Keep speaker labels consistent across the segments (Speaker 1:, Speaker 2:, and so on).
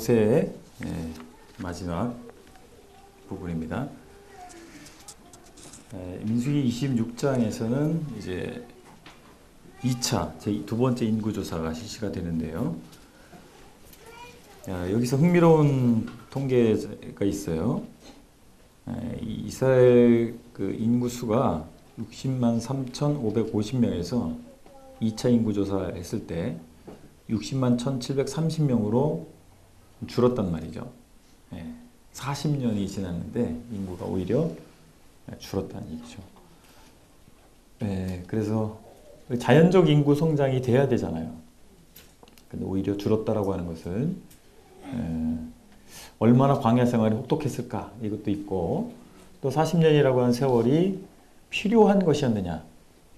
Speaker 1: 모세의 마지막 부분입니다. 민수기 26장에서는 이제 2차, 두 번째 인구조사가 실시가 되는데요. 여기서 흥미로운 통계가 있어요. 이스라엘 그 인구수가 60만 3,550명에서 2차 인구조사를 했을 때 60만 1,730명으로 줄었단 말이죠. 40년이 지났는데 인구가 오히려 줄었다는 얘기죠. 그래서 자연적 인구 성장이 돼야 되잖아요. 근데 오히려 줄었다라고 하는 것은 얼마나 광야 생활이 혹독했을까 이것도 있고, 또 40년이라고 하는 세월이 필요한 것이었느냐,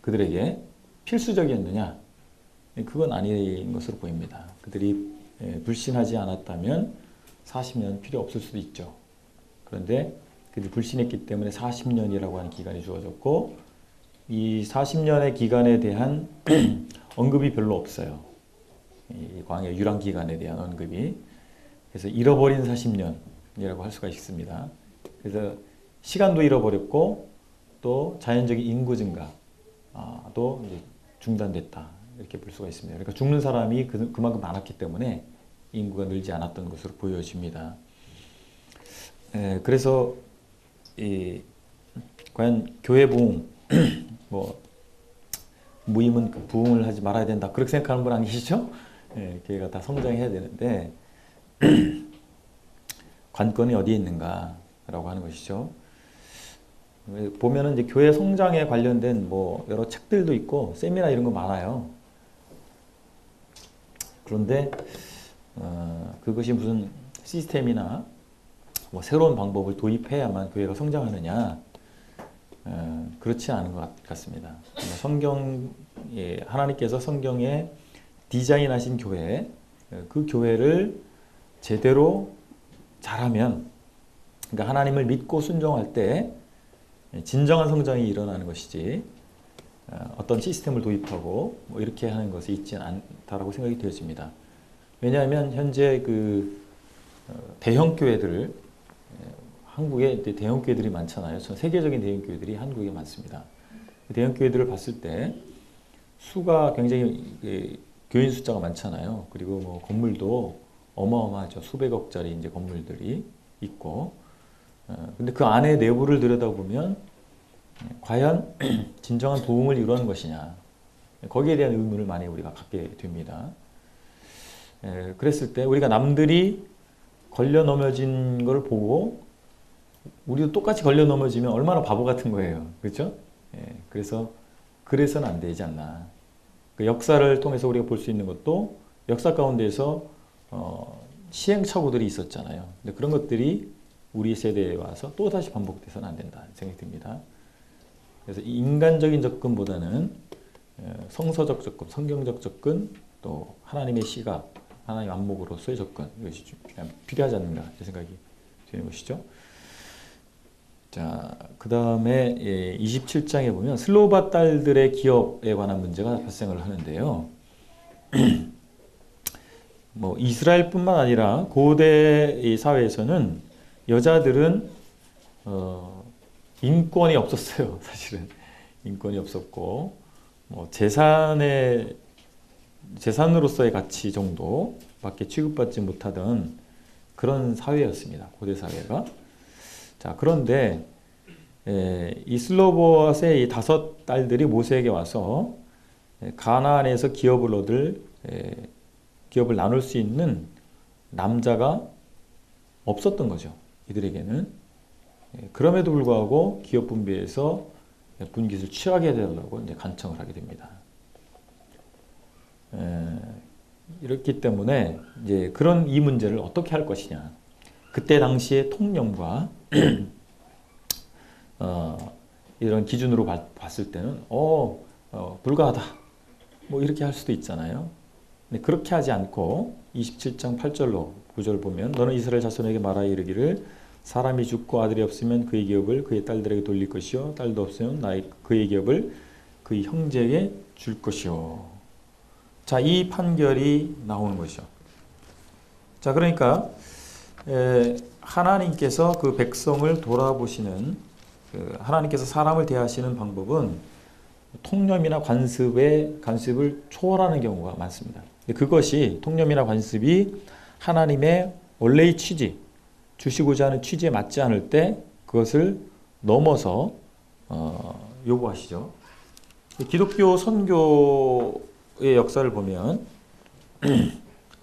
Speaker 1: 그들에게 필수적이었느냐, 그건 아닌 것으로 보입니다. 그들이 불신하지 않았다면 40년 필요 없을 수도 있죠. 그런데 그들이 불신했기 때문에 40년이라고 하는 기간이 주어졌고, 이 40년의 기간에 대한 언급이 별로 없어요. 이 광야 유랑 기간에 대한 언급이. 그래서 잃어버린 40년이라고 할 수가 있습니다. 그래서 시간도 잃어버렸고 또 자연적인 인구 증가도 이제 중단됐다, 이렇게 볼 수가 있습니다. 그러니까 죽는 사람이 그만큼 많았기 때문에 인구가 늘지 않았던 것으로 보여집니다. 그래서 과연 교회 부흥, 무임은 부흥을 하지 말아야 된다, 그렇게 생각하는 분 아니시죠? 교회가 다 성장해야 되는데 관건이 어디에 있는가라고 하는 것이죠. 보면은 이제 교회 성장에 관련된 여러 책들도 있고 세미나 이런 거 많아요. 그런데 그것이 무슨 시스템이나 새로운 방법을 도입해야만 교회가 성장하느냐, 그렇지 않은 것 같습니다. 하나님께서 성경에 디자인하신 교회, 그 교회를 제대로 잘하면, 그러니까 하나님을 믿고 순종할 때 진정한 성장이 일어나는 것이지, 어떤 시스템을 도입하고 이렇게 하는 것이 있지 않다라고 생각이 되어집니다. 왜냐하면 현재 대형 교회들, 한국에 대형 교회들이 많잖아요. 세계적인 대형 교회들이 한국에 많습니다. 대형 교회들을 봤을 때 수가 굉장히 교인 숫자가 많잖아요. 그리고 건물도 어마어마하죠. 수백억짜리 이제 건물들이 있고, 근데 그 안에 내부를 들여다보면 과연 진정한 부흥을 이루는 것이냐, 거기에 대한 의문을 많이 우리가 갖게 됩니다. 그랬을 때 우리가 남들이 걸려 넘어진 걸 보고 우리도 똑같이 걸려 넘어지면 얼마나 바보 같은 거예요. 그렇죠? 그래서는 안 되지 않나. 그 역사를 통해서 우리가 볼 수 있는 것도 역사 가운데서 시행착오들이 있었잖아요. 근데 그런 것들이 우리 세대에 와서 또 다시 반복돼서는 안 된다 생각이 듭니다. 그래서 인간적인 접근보다는 성서적 접근, 성경적 접근, 또 하나님의 시각, 하나님 안목으로서의 접근, 이것이 필요하지 않는가 생각이 되는 것이죠. 자, 그 다음에 27장에 보면 슬로바 딸들의 기업에 관한 문제가 발생을 하는데요. 이스라엘뿐만 아니라 고대 사회에서는 여자들은 인권이 없었어요. 사실은 인권이 없었고, 재산으로서의 가치 정도밖에 취급받지 못하던 그런 사회였습니다. 고대 사회가. 자, 그런데 이 슬로봇의 이 5딸들이 모세에게 와서 가나안에서 기업을 나눌 수 있는 남자가 없었던 거죠. 이들에게는. 그럼에도 불구하고 기업 분배에서 분깃을 취하게 해달라고 이제 간청을 하게 됩니다. 이렇기 때문에 이제 이 문제를 어떻게 할 것이냐. 그때 당시의 통념과 이런 기준으로 봤을 때는 불가하다, 이렇게 할 수도 있잖아요. 근데 그렇게 하지 않고 27장 8절로 9절 보면, 너는 이스라엘 자손에게 말하여 이르기를 사람이 죽고 아들이 없으면 그의 기업을 그의 딸들에게 돌릴 것이요, 딸도 없으면 그의 기업을 그의 형제에게 줄 것이요. 자, 이 판결이 나오는 것이죠. 자, 그러니까 하나님께서 그 백성을 돌아보시는 하나님께서 사람을 대하시는 방법은 통념이나 관습을 초월하는 경우가 많습니다. 그것이 통념이나 관습이 하나님의 원래의 취지, 주시고자 하는 취지에 맞지 않을 때 그것을 넘어서 요구하시죠. 기독교 선교의 역사를 보면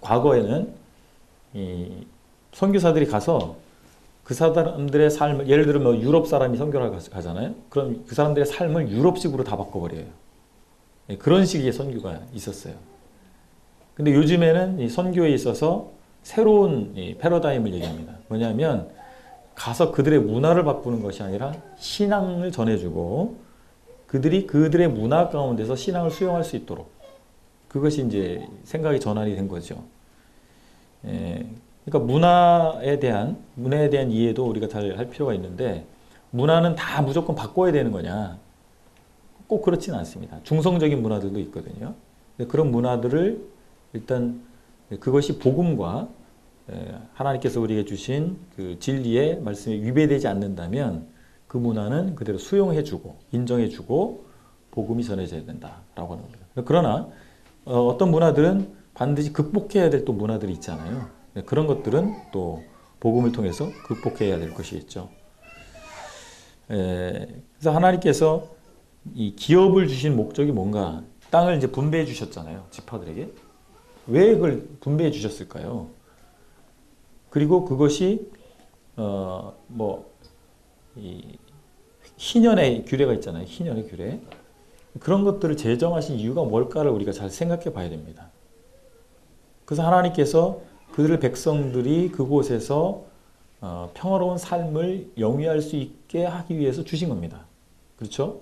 Speaker 1: 과거에는 이 선교사들이 가서 그 사람들의 삶을, 예를 들어 뭐 유럽 사람이 선교를 가잖아요. 그럼 그 사람들의 삶을 유럽식으로 다 바꿔버려요. 그런 식의 선교가 있었어요. 근데 요즘에는 이 선교에 있어서 새로운 이 패러다임을 얘기합니다. 뭐냐면 가서 그들의 문화를 바꾸는 것이 아니라 신앙을 전해주고 그들이 그들의 문화 가운데서 신앙을 수용할 수 있도록, 그것이 이제 생각이 전환이 된 거죠. 그러니까 문화에 대한 이해도 우리가 잘 할 필요가 있는데, 문화는 다 무조건 바꿔야 되는 거냐? 꼭 그렇지는 않습니다. 중성적인 문화들도 있거든요. 그런 문화들을 일단 그것이 복음과 하나님께서 우리에게 주신 그 진리의 말씀에 위배되지 않는다면 그 문화는 그대로 수용해주고 인정해주고 복음이 전해져야 된다라고 하는 겁니다. 그러나 어떤 문화들은 반드시 극복해야 될 또 문화들이 있잖아요. 그런 것들은 또 복음을 통해서 극복해야 될 것이겠죠. 그래서 하나님께서 이 기업을 주신 목적이 뭔가, 땅을 이제 분배해 주셨잖아요. 지파들에게. 왜 그걸 분배해 주셨을까요? 그리고 그것이 이 희년의 규례가 있잖아요. 희년의 규례. 그런 것들을 제정하신 이유가 뭘까를 우리가 잘 생각해 봐야 됩니다. 그래서 하나님께서 그들의 백성들이 그곳에서 평화로운 삶을 영위할 수 있게 하기 위해서 주신 겁니다. 그렇죠?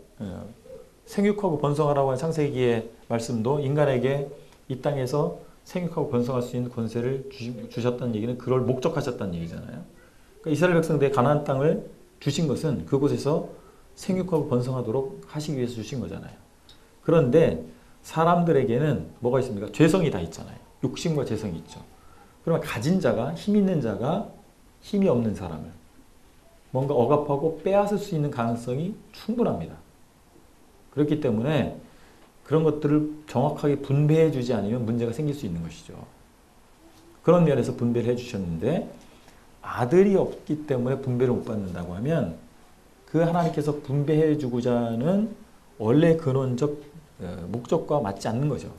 Speaker 1: 생육하고 번성하라고 하는 창세기의 말씀도 인간에게 이 땅에서 생육하고 번성할 수 있는 권세를 주셨다는 얘기는 그걸 목적하셨다는 얘기잖아요. 그러니까 이스라엘 백성들의 가나안 땅을 주신 것은 그곳에서 생육하고 번성하도록 하시기 위해서 주신 거잖아요. 그런데 사람들에게는 뭐가 있습니까? 죄성이 다 있잖아요. 욕심과 죄성이 있죠. 그러면 가진 자가, 힘 있는 자가 힘이 없는 사람을 뭔가 억압하고 빼앗을 수 있는 가능성이 충분합니다. 그렇기 때문에 그런 것들을 정확하게 분배해 주지 않으면 문제가 생길 수 있는 것이죠. 그런 면에서 분배를 해 주셨는데, 아들이 없기 때문에 분배를 못 받는다고 하면 그 하나님께서 분배해 주고자 하는 원래 근원적 목적과 맞지 않는 거죠.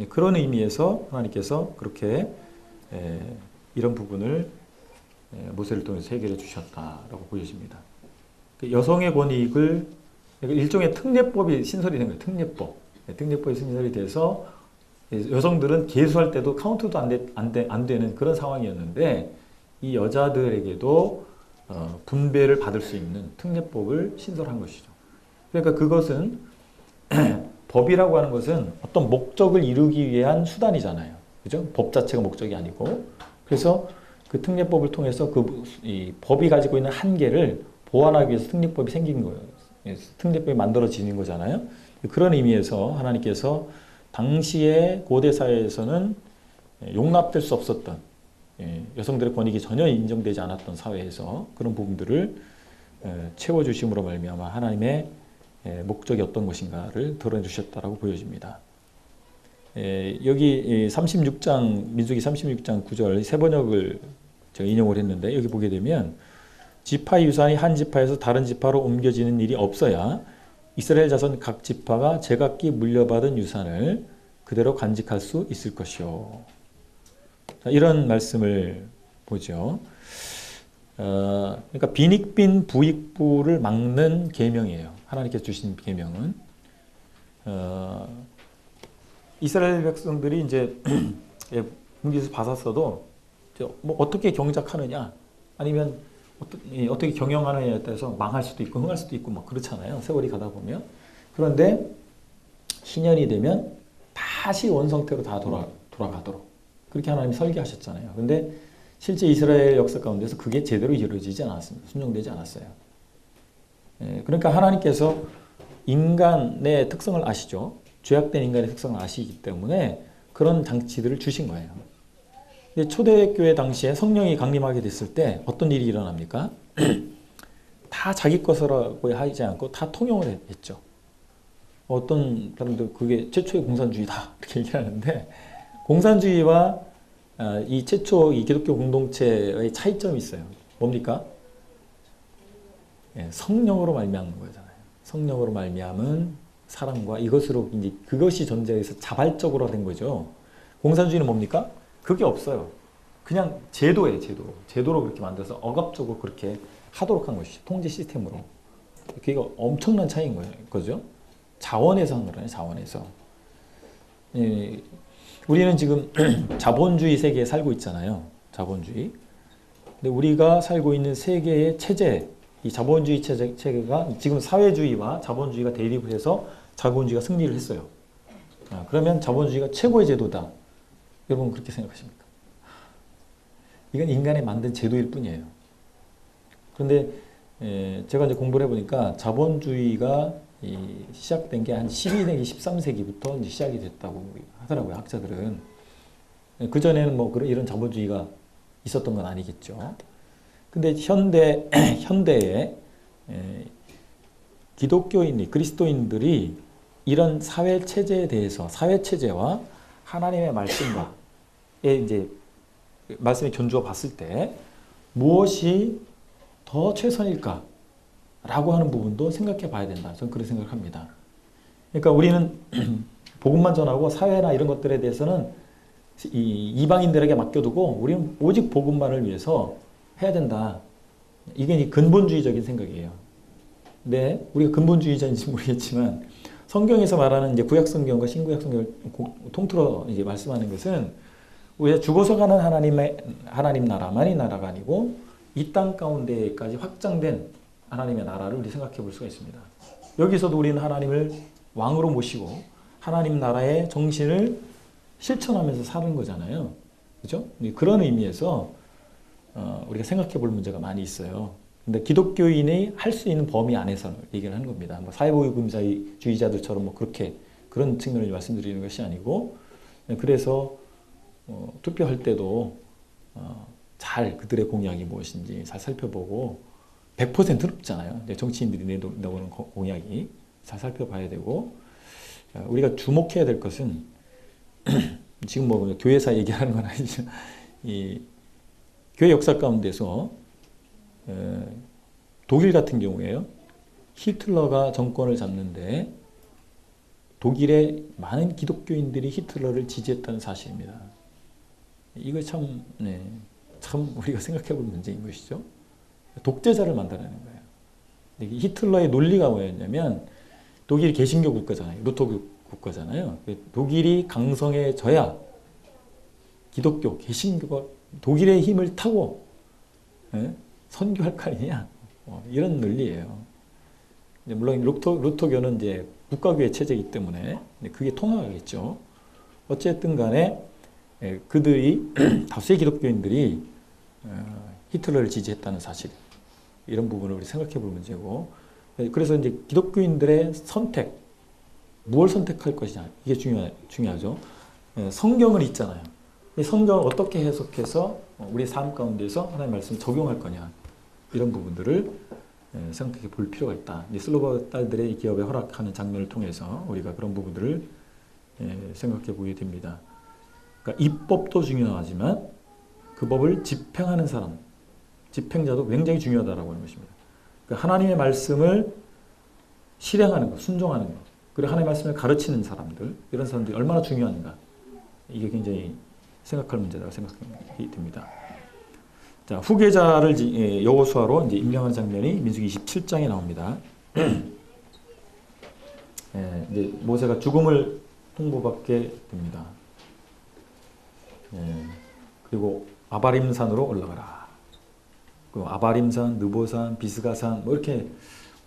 Speaker 1: 그런 의미에서 하나님께서 그렇게 이런 부분을 모세를 통해서 해결해 주셨다라고 보여집니다. 여성의 권익을, 일종의 특례법이 신설이 된 거예요. 특례법이 신설이 돼서 여성들은 계수할 때도 카운트도 안 되는 그런 상황이었는데, 이 여자들에게도 분배를 받을 수 있는 특례법을 신설한 것이죠. 그러니까 그것은 법이라고 하는 것은 어떤 목적을 이루기 위한 수단이잖아요. 그죠? 법 자체가 목적이 아니고. 그래서 그 특례법을 통해서 이 법이 가지고 있는 한계를 보완하기 위해서 특례법이 생긴 거예요. 특례법이 만들어지는 거잖아요. 그런 의미에서 하나님께서 당시의 고대 사회에서는 용납될 수 없었던, 여성들의 권익이 전혀 인정되지 않았던 사회에서 그런 부분들을 채워주심으로 말미암아 하나님의 목적이 어떤 것인가를 드러내주셨다라고 보여집니다. 여기 36장, 민수기 36장 9절 세 번역을 제가 인용을 했는데, 여기 보게 되면 지파 유산이 한 지파에서 다른 지파로 옮겨지는 일이 없어야 이스라엘 자손 각 지파가 제각기 물려받은 유산을 그대로 간직할 수 있을 것이요. 이런 말씀을 보죠. 그러니까 빈익빈 부익부를 막는 계명이에요. 하나님께서 주신 계명은 이스라엘 백성들이 이제 분깃을 받았어도 뭐 어떻게 경작하느냐, 아니면 어떻게 경영하느냐에 따라서 망할 수도 있고 흥할 수도 있고 막 그렇잖아요. 세월이 가다 보면. 그런데 희년이 되면 다시 원성태로 다 돌아가도록 그렇게 하나님이 설계하셨잖아요. 근데 실제 이스라엘 역사 가운데서 그게 제대로 이루어지지 않았습니다. 순종되지 않았어요. 그러니까 하나님께서 인간의 특성을 아시죠. 죄악된 인간의 특성을 아시기 때문에 그런 장치들을 주신 거예요. 근데 초대교회 당시에 성령이 강림하게 됐을 때 어떤 일이 일어납니까? 다 자기 것이라고 하지 않고 다 통용을 했죠. 어떤 사람들 그게 최초의 공산주의다 이렇게 얘기하는데, 공산주의와 이 최초 이 기독교 공동체의 차이점이 있어요. 뭡니까? 예, 성령으로 말미암는 거잖아요. 성령으로 말미암은 사랑과 이것으로 이제 그것이 존재해서 자발적으로 된 거죠. 공산주의는 뭡니까? 그게 없어요. 그냥 제도예요, 제도. 제도로 그렇게 만들어서 억압적으로 그렇게 하도록 한 것이죠. 통제 시스템으로. 그게 엄청난 차이인 거죠. 자원에서 한 거잖아요, 자원에서. 예, 우리는 지금 자본주의 세계에 살고 있잖아요. 자본주의. 근데 우리가 살고 있는 세계의 체제, 이 자본주의 체계가 지금 사회주의와 자본주의가 대립을 해서 자본주의가 승리를 했어요. 그러면 자본주의가 최고의 제도다. 여러분 그렇게 생각하십니까? 이건 인간이 만든 제도일 뿐이에요. 그런데 제가 이제 공부를 해보니까 자본주의가 시작된 게 한 12세기, 13세기부터 이제 시작이 됐다고 하더라고요, 학자들은. 그전에는 뭐 이런 자본주의가 있었던 건 아니겠죠. 근데 현대에 기독교인이, 그리스도인들이 이런 사회체제에 대해서, 사회체제와 하나님의 말씀과의 이제 말씀에 견주어 봤을 때 무엇이 더 최선일까? 라고 하는 부분도 생각해 봐야 된다. 저는 그렇게 생각합니다. 그러니까 우리는 복음만 전하고 사회나 이런 것들에 대해서는 이방인들에게 맡겨두고 우리는 오직 복음만을 위해서 해야 된다. 이게 근본주의적인 생각이에요. 근데 우리가 근본주의자인지 모르겠지만 성경에서 말하는 이제 구약 성경과 신구약 성경을 통틀어 이제 말씀하는 것은 우리가 죽어서 가는 하나님 나라만이 나라가 아니고 이 땅 가운데까지 확장된 하나님의 나라를 우리 생각해 볼 수가 있습니다. 여기서도 우리는 하나님을 왕으로 모시고 하나님 나라의 정신을 실천하면서 사는 거잖아요. 그죠? 그런 의미에서 우리가 생각해 볼 문제가 많이 있어요. 근데 기독교인이 할 수 있는 범위 안에서 얘기를 하는 겁니다. 뭐 사회보호주의자들처럼 뭐 그렇게 그런 측면을 말씀드리는 것이 아니고, 그래서 투표할 때도 잘 그들의 공약이 무엇인지 잘 살펴보고 100%는 없잖아요. 정치인들이 내놓는 공약이 잘 살펴봐야 되고, 우리가 주목해야 될 것은 지금 뭐 교회사 얘기하는 건 아니죠. 이 교회 역사 가운데서 독일 같은 경우에요. 히틀러가 정권을 잡는데 독일의 많은 기독교인들이 히틀러를 지지했다는 사실입니다. 이거 참 우리가 생각해 볼 문제인 것이죠. 독재자를 만들어내는 거예요. 히틀러의 논리가 뭐였냐면, 독일이 개신교 국가잖아요. 루터 국가잖아요. 독일이 강성해져야 기독교, 개신교가 독일의 힘을 타고 선교할 거 아니냐. 이런 논리예요. 물론 루터교는 이제 국가교회 체제이기 때문에 그게 통하겠죠. 어쨌든 간에 그들이 다수의 기독교인들이 히틀러를 지지했다는 사실, 이런 부분을 우리 생각해 볼 문제고, 그래서 이제 기독교인들의 선택, 무엇을 선택할 것이냐, 이게 중요하죠. 성경을 읽잖아요. 성경을 어떻게 해석해서 우리 삶 가운데서 하나님의 말씀을 적용할 거냐, 이런 부분들을 생각해 볼 필요가 있다. 슬로바 딸들의 기업에 허락하는 장면을 통해서 우리가 그런 부분들을 생각해 보게 됩니다. 그러니까 입법도 중요하지만 그 법을 집행하는 사람, 집행자도 굉장히 중요하다라고 하는 것입니다. 그러니까 하나님의 말씀을 실행하는 것, 순종하는 것, 그리고 하나님의 말씀을 가르치는 사람들, 이런 사람들이 얼마나 중요한가, 이게 굉장히 생각할 문제라고 생각이 듭니다. 자, 후계자를 여호수아로 이제 임명한 장면이 민수기 27장에 나옵니다. 이제 모세가 죽음을 통보받게 됩니다. 그리고 아바림산으로 올라가라. 그 아바림산, 느보산, 비스가산 뭐 이렇게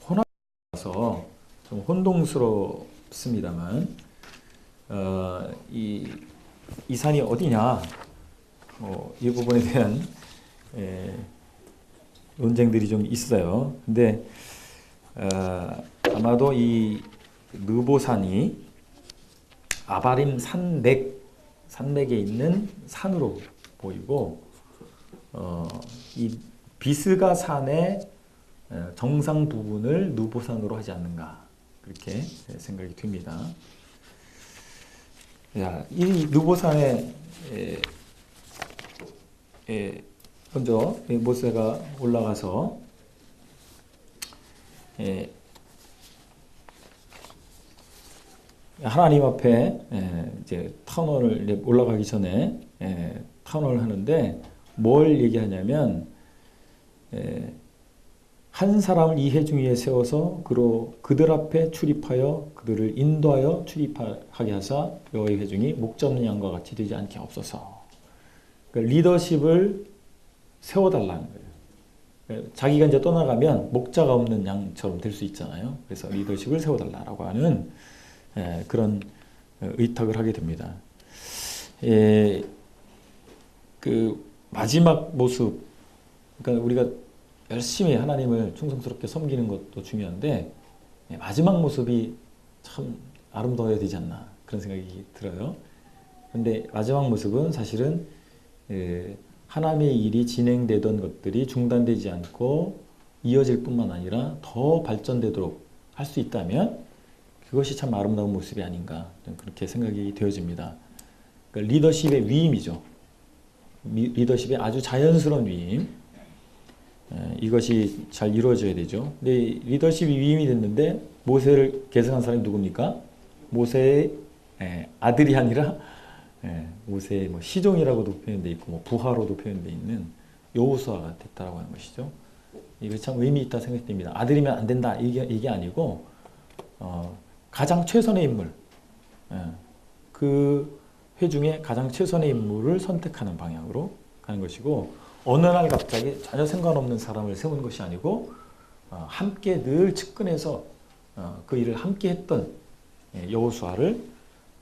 Speaker 1: 혼합해서 좀 혼동스럽습니다만, 이 산이 어디냐, 이 부분에 대한 논쟁들이 좀 있어요. 근데 아마도 이 느보산이 아바림 산맥에 있는 산으로 보이고 이 비스가 산의 정상 부분을 누보산으로 하지 않는가 그렇게 생각이 듭니다. 이 누보산에 먼저 모세가 올라가서 하나님 앞에 이제 탄원을 올라가기 전에 탄원을 하는데 뭘 얘기하냐면 한 사람을 이 회중 위에 세워서 그들 앞에 출입하여 그들을 인도하여 출입하게 하사 여호와의 회중이 목자 없는 양과 같이 되지 않게 없어서. 그러니까 리더십을 세워달라는 거예요. 자기가 이제 떠나가면 목자가 없는 양처럼 될 수 있잖아요. 그래서 리더십을 세워달라고 하는 그런 의탁을 하게 됩니다. 그 마지막 모습, 그러니까 우리가 열심히 하나님을 충성스럽게 섬기는 것도 중요한데 마지막 모습이 참 아름다워야 되지 않나 그런 생각이 들어요. 그런데 마지막 모습은 사실은 하나님의 일이 진행되던 것들이 중단되지 않고 이어질 뿐만 아니라 더 발전되도록 할 수 있다면 그것이 참 아름다운 모습이 아닌가 그렇게 생각이 되어집니다. 그러니까 리더십의 위임이죠. 리더십의 아주 자연스러운 위임. 이것이 잘 이루어져야 되죠. 근데 리더십이 위임이 됐는데 모세를 계승한 사람이 누굽니까? 모세의 아들이 아니라 모세의 뭐 시종이라고도 표현되어 있고 뭐 부하로도 표현되어 있는 여호수아가 됐다라고 하는 것이죠. 이거 참 의미 있다 생각됩니다. 아들이면 안 된다 이게 아니고 가장 최선의 인물, 그 회중에 가장 최선의 인물을 선택하는 방향으로 가는 것이고 어느 날 갑자기 전혀 상관없는 사람을 세운 것이 아니고 함께 늘 측근해서 그 일을 함께 했던 여호수아를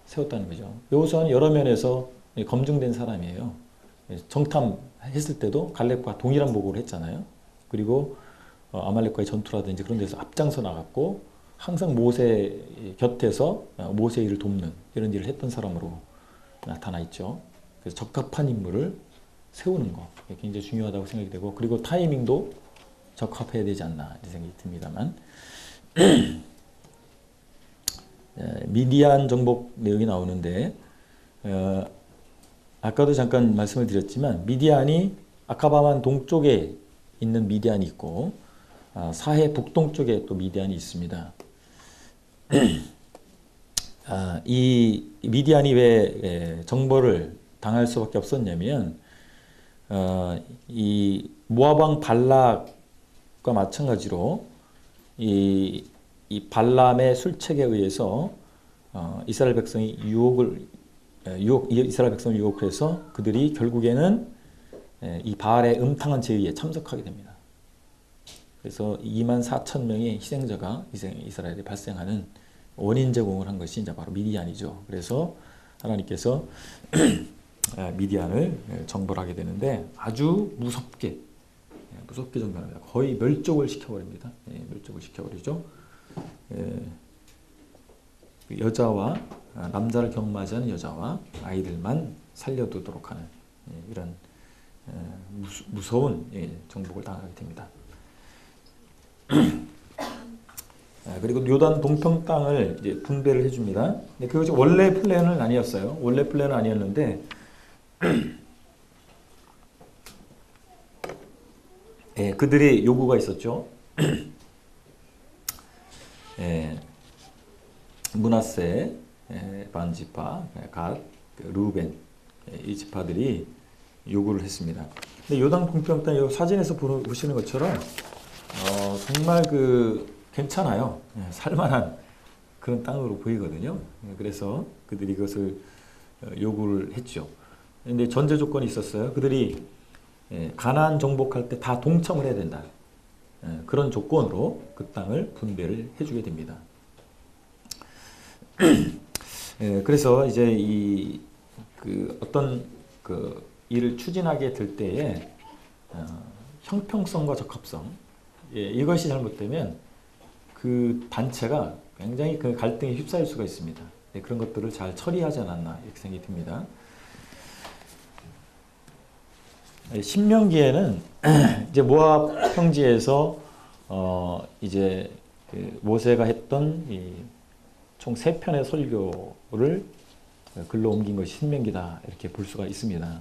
Speaker 1: 세웠다는 거죠. 여호수아는 여러 면에서 검증된 사람이에요. 정탐했을 때도 갈렙과 동일한 보고를 했잖아요. 그리고 아말렉과의 전투라든지 그런 데서 앞장서 나갔고 항상 모세 곁에서 모세 일을 돕는 이런 일을 했던 사람으로 나타나 있죠. 그래서 적합한 인물을 세우는 거 굉장히 중요하다고 생각이 되고 그리고 타이밍도 적합해야 되지 않나 이런 생각이 듭니다만 미디안 정복 내용이 나오는데 아까도 잠깐 말씀을 드렸지만 미디안이 아카바만 동쪽에 있는 미디안이 있고 사해 북동쪽에 또 미디안이 있습니다. 이 미디안이 왜 정벌을 당할 수밖에 없었냐면 이 모압 왕 발락과 마찬가지로 이 발람의 술책에 의해서 이스라엘 백성이 이스라엘 백성을 유혹을 해서 그들이 결국에는 이 바알의 음탕한 제의에 참석하게 됩니다. 그래서 24,000명의 희생자가 이스라엘에 발생하는 원인 제공을 한 것이 이제 바로 미디안이죠. 그래서 하나님께서 미디안을 정벌하게 되는데 아주 무섭게 정벌합니다. 거의 멸족을 시켜버립니다. 멸족을 시켜버리죠. 여자와 남자를 경마하지 여자와 아이들만 살려두도록 하는 이런 무서운 정복을 당하게 됩니다. 그리고 요단 동평 땅을 이제 분배를 해줍니다. 그것이 원래 플랜은 아니었어요. 원래 플랜은 아니었는데 그들의 요구가 있었죠. 므낫세, 반지파, 갓, 루벤 이 지파들이 요구를 했습니다. 근데 요단 동평 땅 사진에서 보시는 것처럼 정말 괜찮아요. 살만한 그런 땅으로 보이거든요. 그래서 그들이 이것을 요구를 했죠. 근데 전제 조건이 있었어요. 그들이 가나안 정복할 때 다 동참을 해야 된다. 그런 조건으로 그 땅을 분배를 해주게 됩니다. 그래서 이제 어떤 일을 추진하게 될 때에 형평성과 적합성 이것이 잘못되면 그 단체가 굉장히 그 갈등에 휩싸일 수가 있습니다. 그런 것들을 잘 처리하지 않았나 이렇게 생각이 듭니다. 신명기에는 이제 모압 평지에서 이제 그 모세가 했던 총 3편의 설교를 글로 옮긴 것이 신명기다 이렇게 볼 수가 있습니다.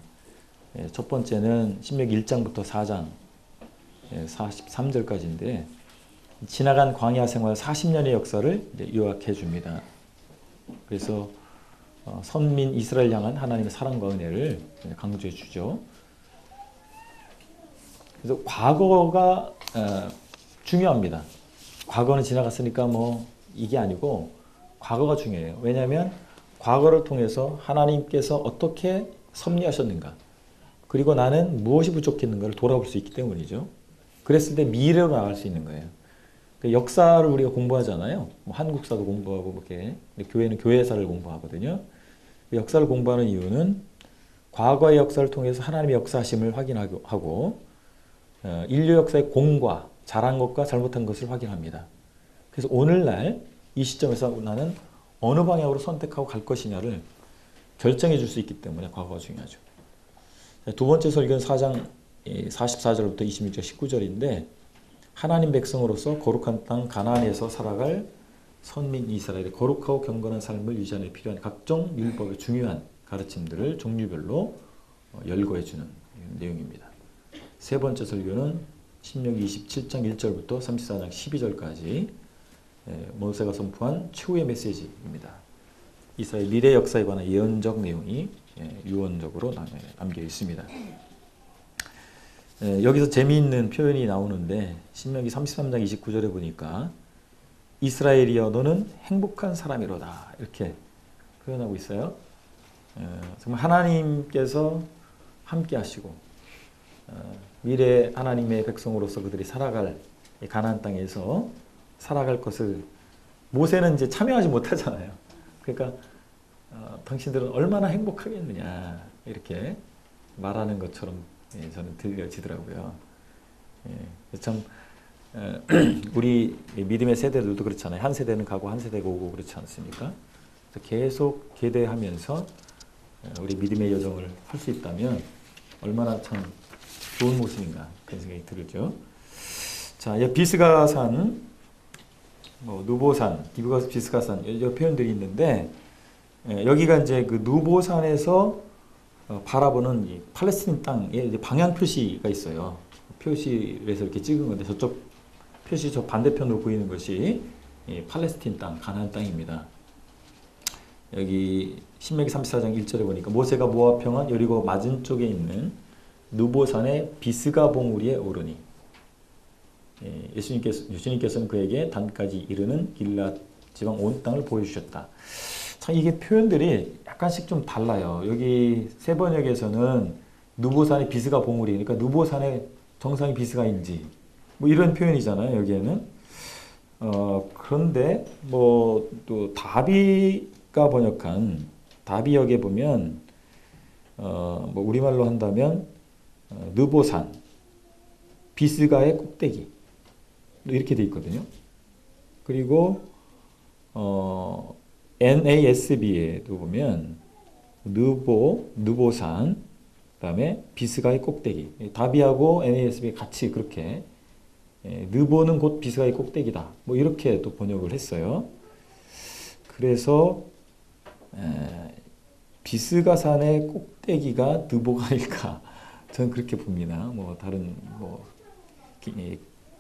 Speaker 1: 첫 번째는 신명기 1장부터 4장 43절까지인데 지나간 광야 생활 40년의 역사를 요약해 줍니다. 그래서 선민 이스라엘 향한 하나님의 사랑과 은혜를 강조해 주죠. 그래서 과거가 중요합니다. 과거는 지나갔으니까 뭐 이게 아니고 과거가 중요해요. 왜냐하면 과거를 통해서 하나님께서 어떻게 섭리하셨는가, 그리고 나는 무엇이 부족했는가를 돌아볼 수 있기 때문이죠. 그랬을 때 미래로 나갈 수 있는 거예요. 역사를 우리가 공부하잖아요. 뭐 한국사도 공부하고 이렇게. 교회는 교회사를 공부하거든요. 역사를 공부하는 이유는 과거의 역사를 통해서 하나님의 역사하심을 확인하고 인류 역사의 공과 잘한 것과 잘못한 것을 확인합니다. 그래서 오늘날 이 시점에서 나는 어느 방향으로 선택하고 갈 것이냐를 결정해 줄 수 있기 때문에 과거가 중요하죠. 두 번째 설교는 4장 44절부터 26절 19절인데 하나님 백성으로서 거룩한 땅 가나안에서 살아갈 선민 이스라엘의 거룩하고 경건한 삶을 유지하는 데 필요한 각종 율법의 중요한 가르침들을 종류별로 열거해 주는 내용입니다. 세 번째 설교는 신명기 27장 1절부터 34장 12절까지 모세가 선포한 최후의 메시지입니다. 이스라엘 미래 역사에 관한 예언적 내용이 유언적으로 남겨 있습니다. 여기서 재미있는 표현이 나오는데 신명기 33장 29절에 보니까 이스라엘이여 너는 행복한 사람이로다 이렇게 표현하고 있어요. 정말 하나님께서 함께 하시고 미래 하나님의 백성으로서 그들이 살아갈 가나안 땅에서 살아갈 것을 모세는 이제 참여하지 못하잖아요. 그러니까 당신들은 얼마나 행복하겠느냐 이렇게 말하는 것처럼 저는 들려지더라고요. 참 우리 믿음의 세대들도 그렇잖아요. 한 세대는 가고 한 세대가 오고 그렇지 않습니까? 그래서 계속 계대하면서 우리 믿음의 여정을 할 수 있다면 얼마나 참 좋은 모습인가 그런 생각이 들죠. 자, 비스가산, 누보산, 비스가산 여러 표현들이 있는데 여기가 이제 그 누보산에서 바라보는 이 팔레스틴 땅에 이제 방향 표시가 있어요. 표시에서 이렇게 찍은 건데 저쪽 표시 저 반대편으로 보이는 것이 팔레스틴 땅, 가나안 땅입니다. 여기 신명기 34장 1절에 보니까 모세가 모압 평원 여리고 맞은 쪽에 있는 누보산의 비스가 봉우리에 오르니 예수님께서는 그에게 단까지 이르는 길앗 지방 온 땅을 보여주셨다. 참 이게 표현들이 약간씩 좀 달라요. 여기 세 번역에서는 누보산의 비스가 봉우리, 그러니까 누보산의 정상이 비스가인지 뭐 이런 표현이잖아요. 여기에는 그런데 뭐 또 다비가 번역한 다비역에 보면 뭐 우리말로 한다면 느보산 비스가의 꼭대기 이렇게 돼 있거든요. 그리고 NASB에도 보면 느보산 그다음에 비스가의 꼭대기 다비하고 NASB 같이 그렇게 느보는 곧 비스가의 꼭대기다 뭐 이렇게 또 번역을 했어요. 그래서 비스가산의 꼭대기가 느보가일까 저는 그렇게 봅니다. 뭐 다른 뭐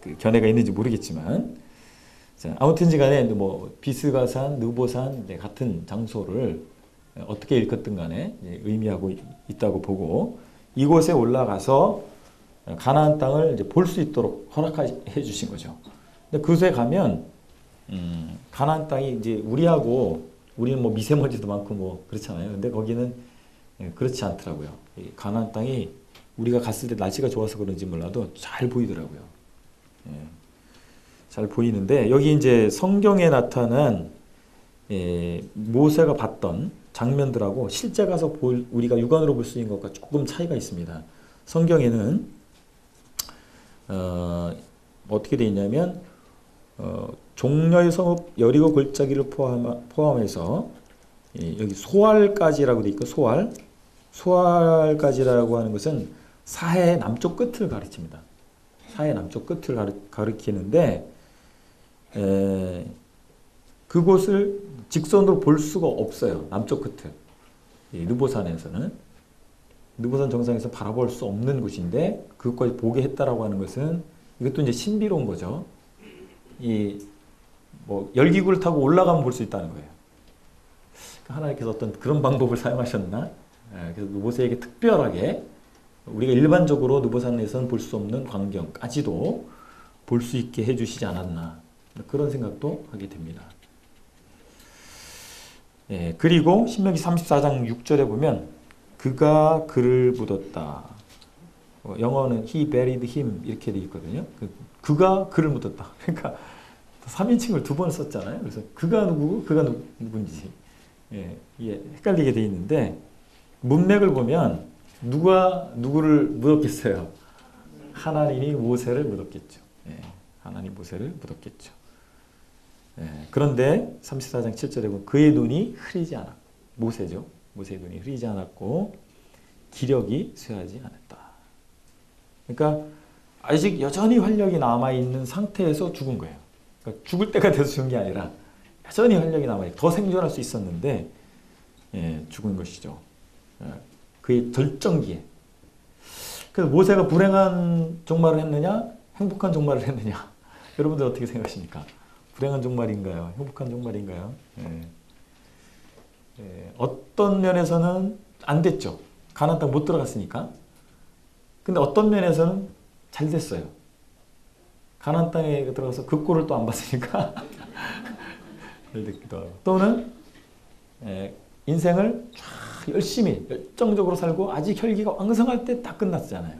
Speaker 1: 그 견해가 있는지 모르겠지만 자, 아무튼지간에 뭐 비스가산, 느보산 같은 장소를 어떻게 읽었든 간에 의미하고 있다고 보고 이곳에 올라가서 가나안 땅을 이제 볼 수 있도록 허락해 주신 거죠. 근데 그곳에 가면 가나안 땅이 이제 우리는 뭐 미세먼지도 많고 뭐 그렇잖아요. 근데 거기는 그렇지 않더라고요. 가나안 땅이 우리가 갔을 때 날씨가 좋아서 그런지 몰라도 잘 보이더라고요. 잘 보이는데 여기 이제 성경에 나타난 모세가 봤던 장면들하고 실제 가서 우리가 육안으로 볼 수 있는 것과 조금 차이가 있습니다. 성경에는 어떻게 되어 있냐면 종려의 성읍 여리고 골짜기를 포함해서 여기 소알까지라고 되어 있고 소알까지라고 하는 것은 사해의 남쪽 끝을 가리킵니다. 사해의 남쪽 끝을 가리키는데 그곳을 직선으로 볼 수가 없어요. 남쪽 끝을. 이 느보산에서는. 느보산 정상에서 바라볼 수 없는 곳인데 그것까지 보게 했다라고 하는 것은 이것도 이제 신비로운 거죠. 뭐 열기구를 타고 올라가면 볼 수 있다는 거예요. 하나님께서 어떤 그런 방법을 사용하셨나? 그래서 모세에게 특별하게 우리가 일반적으로 느보산에서는 볼 수 없는 광경까지도 볼 수 있게 해주시지 않았나? 그런 생각도 하게 됩니다. 그리고 신명기 34장 6절에 보면 그가 그를 묻었다. 영어는 he buried him 이렇게 돼 있거든요. 그가 그를 묻었다. 그러니까 3인칭을 두 번 썼잖아요. 그래서 그가 누구고 그가 누군지 이게 헷갈리게 돼 있는데 문맥을 보면 누가 누구를 묻었겠어요? 하나님이 모세를 묻었겠죠. 하나님 모세를 묻었겠죠. 그런데 34장 7절에 보면 그의 눈이 흐리지 않았고 모세죠. 모세의 눈이 흐리지 않았고 기력이 쇠하지 않았다. 그러니까 아직 여전히 활력이 남아있는 상태에서 죽은 거예요. 그러니까 죽을 때가 돼서 죽은 게 아니라 여전히 활력이 남아있고 더 생존할 수 있었는데 죽은 것이죠. 그의 절정기에. 그래서 모세가 불행한 종말을 했느냐 행복한 종말을 했느냐 여러분들 어떻게 생각하십니까? 불행한 종말인가요? 행복한 종말인가요? 어떤 면에서는 안 됐죠. 가나안 땅 못 들어갔으니까. 근데 어떤 면에서는 잘 됐어요. 가나안 땅에 들어가서 그 꼴을 또 안 봤으니까 잘 됐기도 하고. 또는 인생을 열심히 열정적으로 살고 아직 혈기가 왕성할 때 다 끝났잖아요.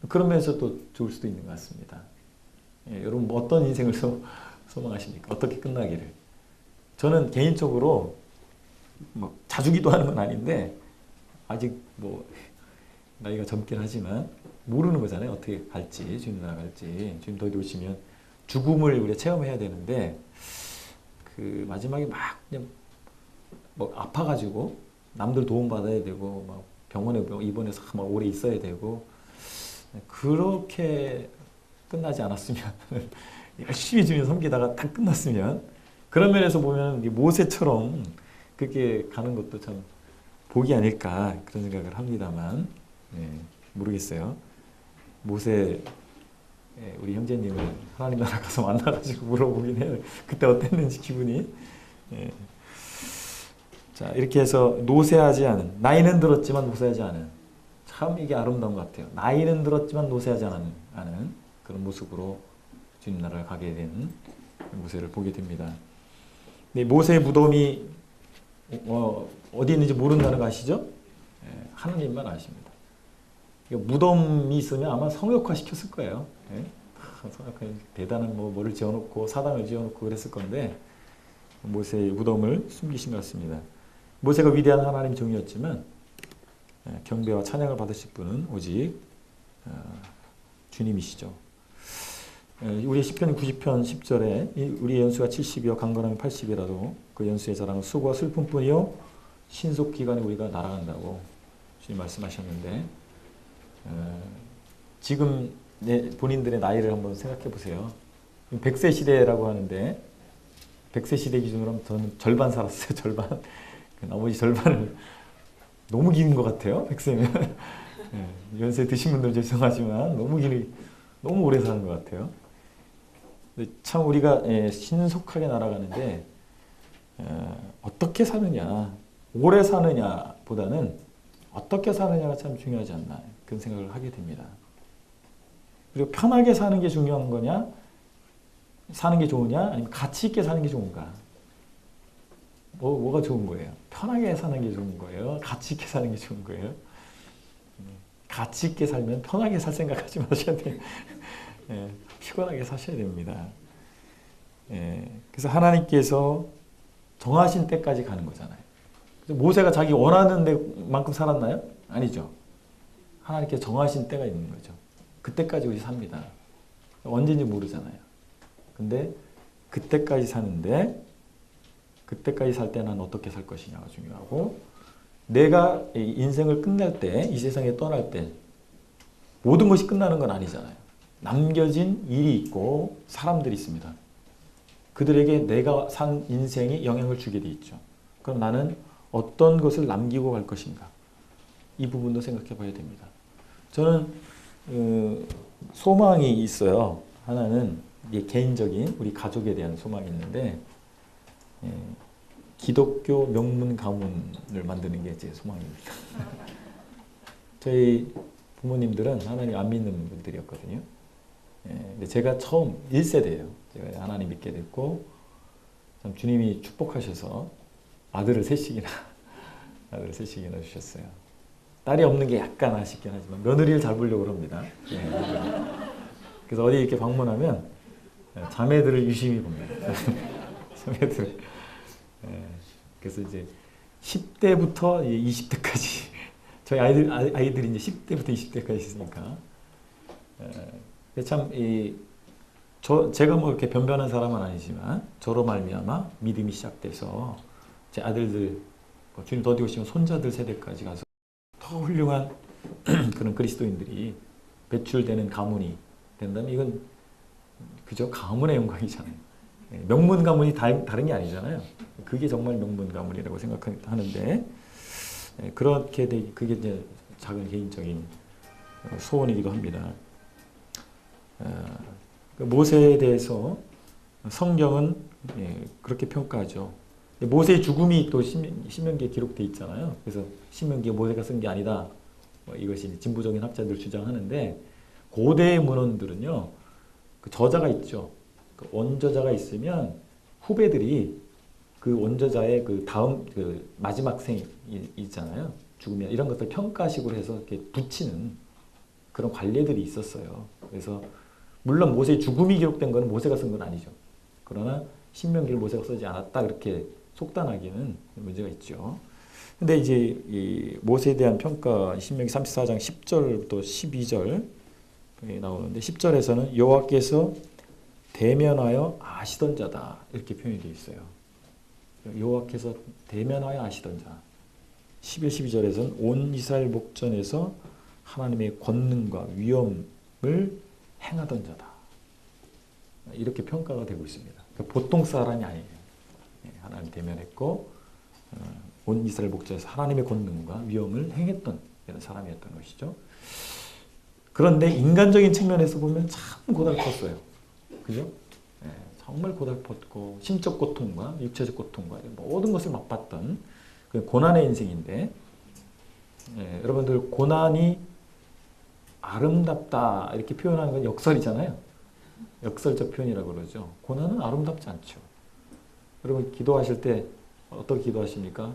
Speaker 1: 그런 면에서 또 좋을 수도 있는 것 같습니다. 여러분 뭐 어떤 인생을 소망하십니까? 어떻게 끝나기를? 저는 개인적으로 뭐 자주 기도하는 건 아닌데 아직 뭐 나이가 젊긴 하지만 모르는 거잖아요. 어떻게 갈지, 주님 나아갈지. 주님 더 오시면 죽음을 우리가 체험해야 되는데 그 마지막에 막 그냥 뭐 아파가지고 남들 도움 받아야 되고 막 병원에 입원해서 막 오래 있어야 되고 그렇게 끝나지 않았으면 열심히 주님 섬기다가 딱 끝났으면 그런 면에서 보면 모세처럼 그렇게 가는 것도 참 복이 아닐까 그런 생각을 합니다만 모르겠어요. 모세 우리 형제님을 하나님 나라 가서 만나가지고 물어보긴 해요. 그때 어땠는지 기분이. 자 이렇게 해서 노쇠하지 않은 나이는 들었지만 노쇠하지 않은 참 이게 아름다운 것 같아요. 나이는 들었지만 노쇠하지 않은 그런 모습으로 주님 나라를 가게 된 모세를 보게 됩니다. 근데 모세의 무덤이 어디 있는지 모른다는 거 아시죠? 하나님만 아십니다. 무덤이 있으면 아마 성역화 시켰을 거예요. 성역화 대단한 뭐를 지어놓고 사당을 지어놓고 그랬을 건데 모세의 무덤을 숨기신 것 같습니다. 모세가 위대한 하나님 종이었지만 경배와 찬양을 받으실 분은 오직 주님이시죠. 우리 시편 90편 10절에 우리 연수가 70이요 강건함이 80이라도 그 연수의 자랑은 수고와 슬픔뿐이요 신속기간에 우리가 날아간다고 주님 말씀하셨는데 지금 본인들의 나이를 한번 생각해 보세요. 100세 시대라고 하는데 100세 시대 기준으로 하면 저는 절반 살았어요. 절반. 나머지 절반을 너무 긴 것 같아요. 100세면. 연세 드신 분들 죄송하지만 너무 오래 사는 것 같아요. 참 우리가 신속하게 날아가는데 어떻게 사느냐 오래 사느냐 보다는 어떻게 사느냐가 참 중요하지 않나 그런 생각을 하게 됩니다. 그리고 편하게 사는 게 중요한 거냐 사는 게 좋으냐 아니면 가치 있게 사는 게 좋은가 뭐가 좋은 거예요? 편하게 사는 게 좋은 거예요? 가치 있게 사는 게 좋은 거예요? 가치 있게 살면 편하게 살 생각하지 마셔야 돼요. 피곤하게 사셔야 됩니다. 그래서 하나님께서 정하신 때까지 가는 거잖아요. 모세가 자기 원하는 만큼 살았나요? 아니죠. 하나님께서 정하신 때가 있는 거죠. 그때까지 우리 삽니다. 언제인지 모르잖아요. 근데 그때까지 사는데 그때까지 살 때 난 어떻게 살 것이냐가 중요하고 내가 인생을 끝낼 때, 이 세상에 떠날 때 모든 것이 끝나는 건 아니잖아요. 남겨진 일이 있고 사람들이 있습니다. 그들에게 내가 산 인생에 영향을 주게 돼 있죠. 그럼 나는 어떤 것을 남기고 갈 것인가? 이 부분도 생각해 봐야 됩니다. 저는 소망이 있어요. 하나는 개인적인 우리 가족에 대한 소망이 있는데 기독교 명문 가문을 만드는 게 제 소망입니다. 저희 부모님들은 하나님 안 믿는 분들이었거든요. 근데 제가 처음 1세대예요. 제가 하나님 믿게 됐고 참 주님이 축복하셔서 아들을 셋씩이나 주셨어요. 딸이 없는 게 약간 아쉽긴 하지만 며느리를 잘 보려고 합니다. 그래서 어디 이렇게 방문하면 자매들을 유심히 봅니다. 자매들. 그래서 이제 10대부터 20대까지 저희 아이들이 이제 10대부터 20대까지 있으니까 참 제가 뭐 이렇게 변변한 사람은 아니지만 저로 말미암아 믿음이 시작돼서 제 아들들 주님 더디 오시면 손자들 세대까지 가서 더 훌륭한 그런 그리스도인들이 배출되는 가문이 된다면 이건 그저 가문의 영광이잖아요. 명문 가문이 다른 게 아니잖아요. 그게 정말 명문 가문이라고 생각하는데 그렇게 그게 이제 작은 개인적인 소원이기도 합니다. 모세에 대해서 성경은 그렇게 평가하죠. 모세의 죽음이 또 신명기에 기록되어 있잖아요. 그래서 신명기에 모세가 쓴 게 아니다. 이것이 진보적인 학자들 주장하는데 고대의 문헌들은요. 그 저자가 있죠. 그 원저자가 있으면 후배들이 그 원저자의 그 다음 그 마지막 생이 있잖아요. 죽으면 이런 것들 평가식으로 해서 이렇게 붙이는 그런 관례들이 있었어요. 그래서 물론 모세의 죽음이 기록된 것은 모세가 쓴 건 아니죠. 그러나 신명기를 모세가 쓰지 않았다 그렇게 속단하기는 문제가 있죠. 근데 이제 이 모세에 대한 평가 신명기 34장 10절부터 12절 나오는데 10절에서는 여호와께서 대면하여 아시던 자다 이렇게 표현이 되어 있어요. 여호와께서 대면하여 아시던 자. 11, 12절에서는 온 이스라엘 목전에서 하나님의 권능과 위엄을 행하던 자다. 이렇게 평가가 되고 있습니다. 그러니까 보통 사람이 아니에요. 하나님 대면했고 온 이스라엘 목전에서 하나님의 권능과 위엄을 행했던 이런 사람이었던 것이죠. 그런데 인간적인 측면에서 보면 참 고달팠어요. 그죠? 정말 고달팠고 심적 고통과 육체적 고통과 모든 것을 맛봤던 그 고난의 인생인데 여러분들 고난이 아름답다 이렇게 표현하는 건 역설이잖아요. 역설적 표현이라고 그러죠. 고난은 아름답지 않죠. 여러분 기도하실 때 어떻게 기도하십니까?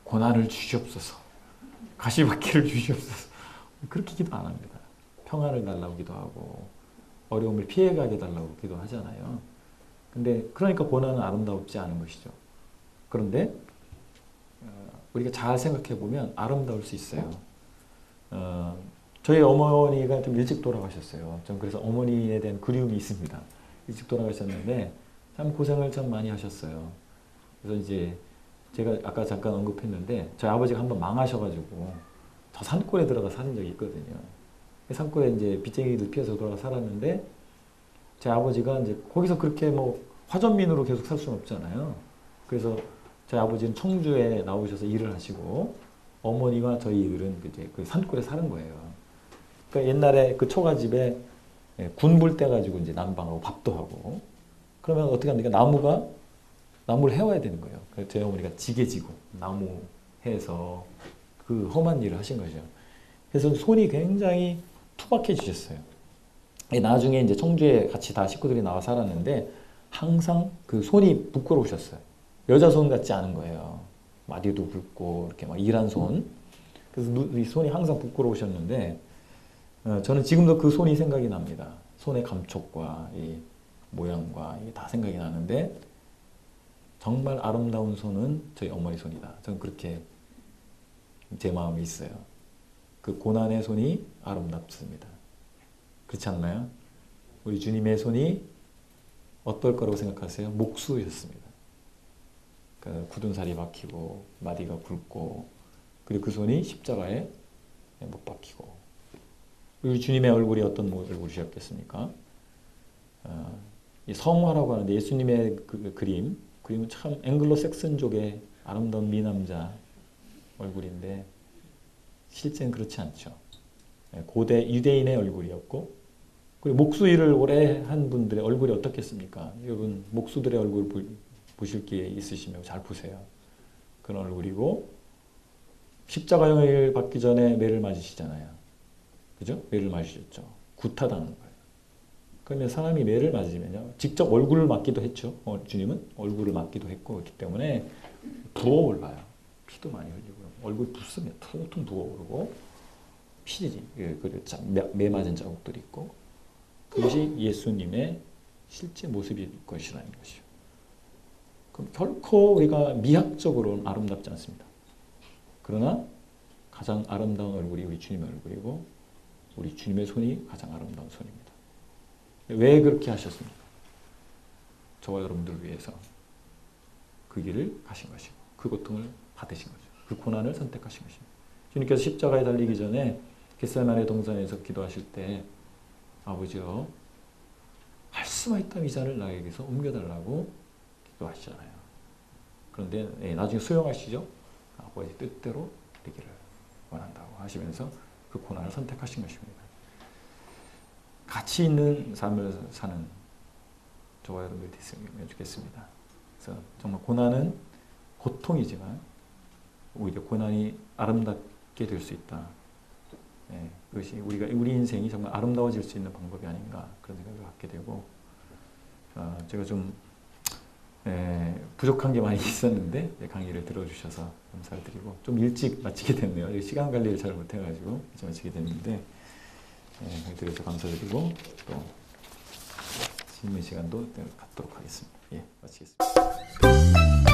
Speaker 1: 고난을 주시옵소서. 가시밭길을 주시옵소서. 그렇게 기도 안 합니다. 평안을 달라고 기도하고 어려움을 피해가게 달라고 기도하잖아요. 근데 그러니까 고난은 아름답지 않은 것이죠. 그런데 우리가 잘 생각해 보면 아름다울 수 있어요. 저희 어머니가 좀 일찍 돌아가셨어요. 전 그래서 어머니에 대한 그리움이 있습니다. 일찍 돌아가셨는데 참 고생을 참 많이 하셨어요. 그래서 이제 제가 아까 잠깐 언급했는데 저희 아버지가 한번 망하셔가지고 저 산골에 들어가 사는 적이 있거든요. 산골에 이제 빚쟁이들 피해서 돌아가 살았는데 제 아버지가 이제 거기서 그렇게 뭐 화전민으로 계속 살 수는 없잖아요. 그래서 저희 아버지는 청주에 나오셔서 일을 하시고 어머니와 저희들은 이제 그 산골에 사는 거예요. 그러니까 옛날에 그 초가집에 군불 떼가지고 이제 난방하고 밥도 하고 그러면 어떻게 합니까? 나무를 해와야 되는 거예요. 그래서 저희 어머니가 지게 지고 나무 해서 그 험한 일을 하신 거죠. 그래서 손이 굉장히 투박해지셨어요. 나중에 이제 청주에 같이 다 식구들이 나와 살았는데 항상 그 손이 부끄러우셨어요. 여자 손 같지 않은 거예요. 마디도 굵고 이렇게 막 일한 손. 그래서 이 손이 항상 부끄러우셨는데 저는 지금도 그 손이 생각이 납니다. 손의 감촉과 이 모양과 이게 다 생각이 나는데 정말 아름다운 손은 저희 어머니 손이다. 저는 그렇게 제 마음이 있어요. 그 고난의 손이 아름답습니다. 그렇지 않나요? 우리 주님의 손이 어떨 거라고 생각하세요? 목수였습니다. 그 굳은 살이 박히고 마디가 굵고 그리고 그 손이 십자가에 못 박히고 우리 주님의 얼굴이 어떤 얼굴이셨겠습니까? 이 성화라고 하는데 예수님의 그림은 참 앵글로색슨족의 아름다운 미남자 얼굴인데 실제는 그렇지 않죠. 고대 유대인의 얼굴이었고, 그리고 목수일을 오래 한 분들의 얼굴이 어떻겠습니까? 여러분 목수들의 얼굴 보실 기회 있으시면 잘 보세요. 그런 얼굴이고, 십자가형을 받기 전에 매를 맞으시잖아요. 그죠? 매를 맞으셨죠. 구타당한 거예요. 그러면 사람이 매를 맞으면요, 직접 얼굴을 맞기도 했죠. 주님은 얼굴을 맞기도 했고, 그렇기 때문에 부어 올라요. 피도 많이 흘리고, 얼굴 붓으면 퉁퉁 부어오르고, 피지, 매 맞은 자국들이 있고, 그것이 예수님의 실제 모습일 것이라는 것이죠. 그럼 결코 우리가 미학적으로는 아름답지 않습니다. 그러나 가장 아름다운 얼굴이 우리 주님의 얼굴이고, 우리 주님의 손이 가장 아름다운 손입니다. 왜 그렇게 하셨습니까? 저와 여러분들을 위해서 그 길을 가신 것이고, 그 고통을 받으신 거죠. 그 고난을 선택하신 것입니다. 주님께서 십자가에 달리기 전에 겟세마네 동산에서 기도하실 때, 아버지여, 할 수만 있다면 이 잔을 나에게서 옮겨달라고 기도하시잖아요. 그런데 나중에 수용하시죠. 아버지 뜻대로 되기를 원한다고 하시면서 그 고난을 선택하신 것입니다. 가치 있는 삶을 사는 저와 여러분들이 됐으면 좋겠습니다. 그래서 정말 고난은 고통이지만 오히려 고난이 아름답게 될 수 있다. 그것이 우리 인생이 정말 아름다워질 수 있는 방법이 아닌가, 그런 생각을 갖게 되고, 제가 좀 부족한 게 많이 있었는데 강의를 들어주셔서 감사를 드리고, 좀 일찍 마치게 됐네요. 시간 관리를 잘 못해가지고 일찍 마치게 됐는데, 강의 들어서 감사드리고 또 질문 시간도 갖도록 하겠습니다. 마치겠습니다.